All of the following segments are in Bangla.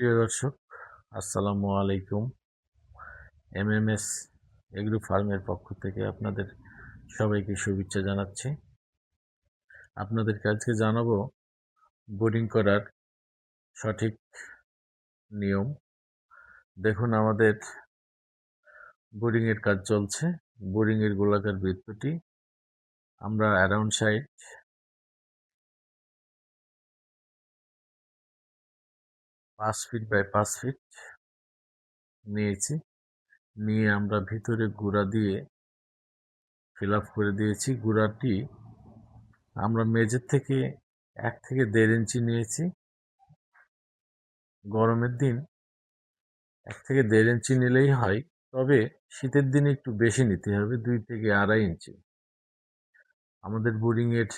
প্রিয় দর্শক, আসসালামু আলাইকুম। এমএমএস এগ্রো ফার্মের পক্ষ থেকে আপনাদের সবাইকে শুভেচ্ছা জানাচ্ছি। আপনাদেরকে আজকে জানাবো বোর্ডিং করার সঠিক নিয়ম। দেখুন, আমাদের বোর্ডিংয়ের কাজ চলছে। বোর্ডিংয়ের গোলাকার বৃত্তটি আমরা around side 5 feet by 5 feet নিয়েছি। নিয়ে আমরা ভিতরে গুঁড়া দিয়ে ফিল আপ করে দিয়েছি। গুঁড়াটি আমরা মেঝের থেকে 1 থেকে 1.5 ইঞ্চি নিয়েছি। গরমের দিন 1 থেকে 1.5 ইঞ্চি নিলেই হয়, তবে শীতের দিনে একটু বেশি নিতে হবে, 2 থেকে 2.5 ইঞ্চি। আমাদের বোর্ডিংয়ের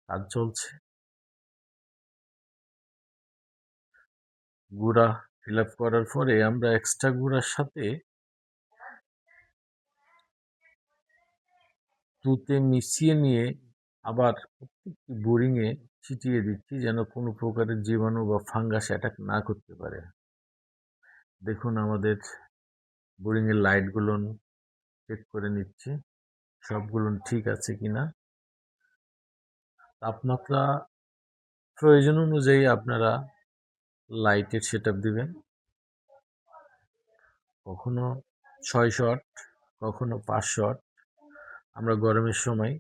কাজ চলছে। গুঁড়া ফিল আপ করার পরে আমরা এক্সট্রা গুঁড়ার সাথে তুতে মিশিয়ে নিয়ে আবার প্রত্যেকটি বোরিংয়ে ছিটিয়ে দিচ্ছি, যেন কোনো প্রকারের জীবাণু বা ফাঙ্গাস অ্যাটাক না করতে পারে। দেখুন, আমাদের বোরিংয়ের লাইটগুলো চেক করে নিচ্ছি সবগুলো ঠিক আছে কিনা। তাপমাত্রা প্রয়োজন অনুযায়ী আপনারা লাইটের সেটআপ দিবেন। কখনো 6 শট, কখনো 5 শট। আমরা গরমের সময়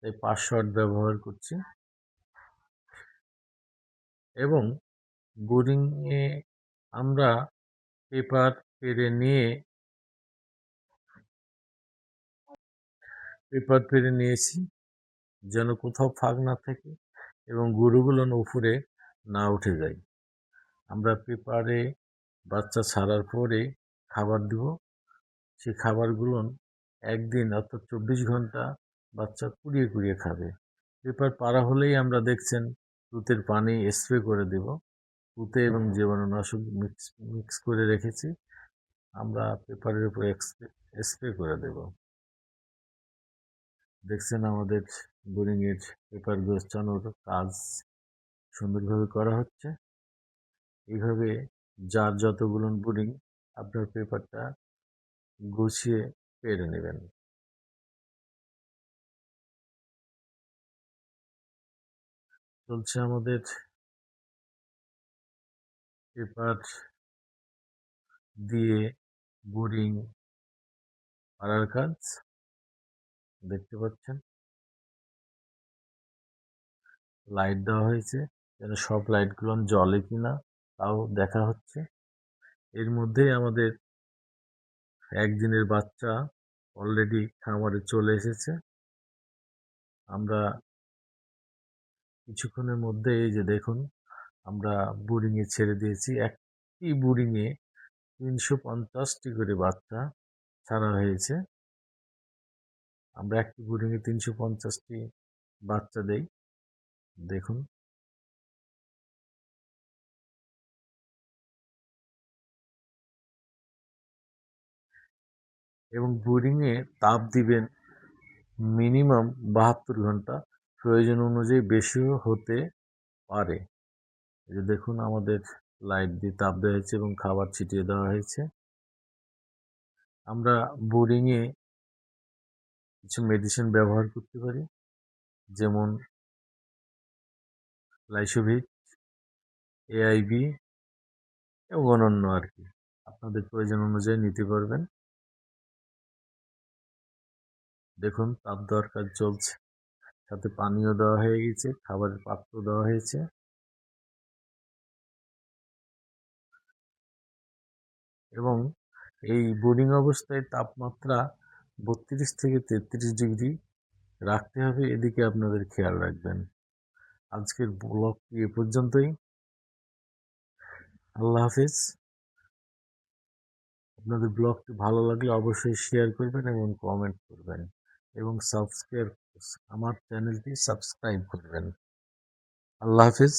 এই 5 শট ব্যবহার করছি। এবং বোরিংয়ে আমরা পেপার পেরে নিয়েছি, যেন কোথাও ফাঁক না থাকে এবং গরুগুলো উপরে না উঠে যায়। আমরা পেপারে বাচ্চা ছাড়ার পরে খাবার দিব। সেই খাবারগুলো একদিন অর্থাৎ 24 ঘন্টা বাচ্চা কুড়িয়ে কুড়িয়ে খাবে। পেপার পাড়া হলেই আমরা দেখছেন তুতের পানি স্প্রে করে দেব। তুতে এবং জীবাণুনাশক মিক্স করে রেখেছি, আমরা পেপারের উপরে স্প্রে করে দেব। দেখছেন আমাদের বোরিংয়ের পেপার গোছানোর কাজ সুন্দরভাবে করা হচ্ছে। এইভাবে যার যতগুলো বোরিং, আপনার পেপারটা গুছিয়ে পেরে নেবেন। চলছে আমাদের পেপার দিয়ে বোরিং পাড়ার কাজ। দেখতে পাচ্ছেন লাইট দেওয়া হয়েছে, যেন সব লাইটগুলো জ্বলে কিনা তাও দেখা হচ্ছে। এর মধ্যেই আমাদের একদিনের বাচ্চা অলরেডি খামারে চলে এসেছে। আমরা কিছুক্ষণের মধ্যে এই যে দেখুন, আমরা বোরিংয়ে ছেড়ে দিয়েছি। একটি বোরিংয়ে 350টি করে বাচ্চা ছাড়া হয়েছে। আমরা একটি বোরিংয়ে 350টি বাচ্চা দেই। দেখুন, এবং বোরিংয়ে তাপ দিবেন মিনিমাম 72 ঘন্টা, প্রয়োজন অনুযায়ী বেশিও হতে পারে। এই যে দেখুন, আমাদের লাইট দিয়ে তাপ দেওয়া হয়েছে এবং খাবার ছিটিয়ে দেওয়া হয়েছে। আমরা বোরিংয়ে কিছু মেডিসিন ব্যবহার করতে পারি, যেমন লাইসোভিট, এআইবি এবং অন্যান্য আর কি। আপনাদের প্রয়োজন অনুযায়ী নিতে পারবেন। দেখুন, তাপ দেওয়ার কাজ চলছে, সাথে পানিও দেওয়া হয়ে গেছে, খাবারের পাত্র দেওয়া হয়েছে। এবং এই বোর্ডিং অবস্থায় তাপমাত্রা 32 থেকে 33 ডিগ্রি রাখতে হবে, এদিকে আপনাদের খেয়াল রাখবেন। আজকের ব্লগটি এ পর্যন্তই। আল্লাহ হাফিজ। আপনাদের ব্লগটি ভালো লাগলে অবশ্যই শেয়ার করবেন এবং কমেন্ট করবেন, এবং আমার চ্যানেলটি সাবস্ক্রাইব করবেন। আল্লাহ হাফিজ।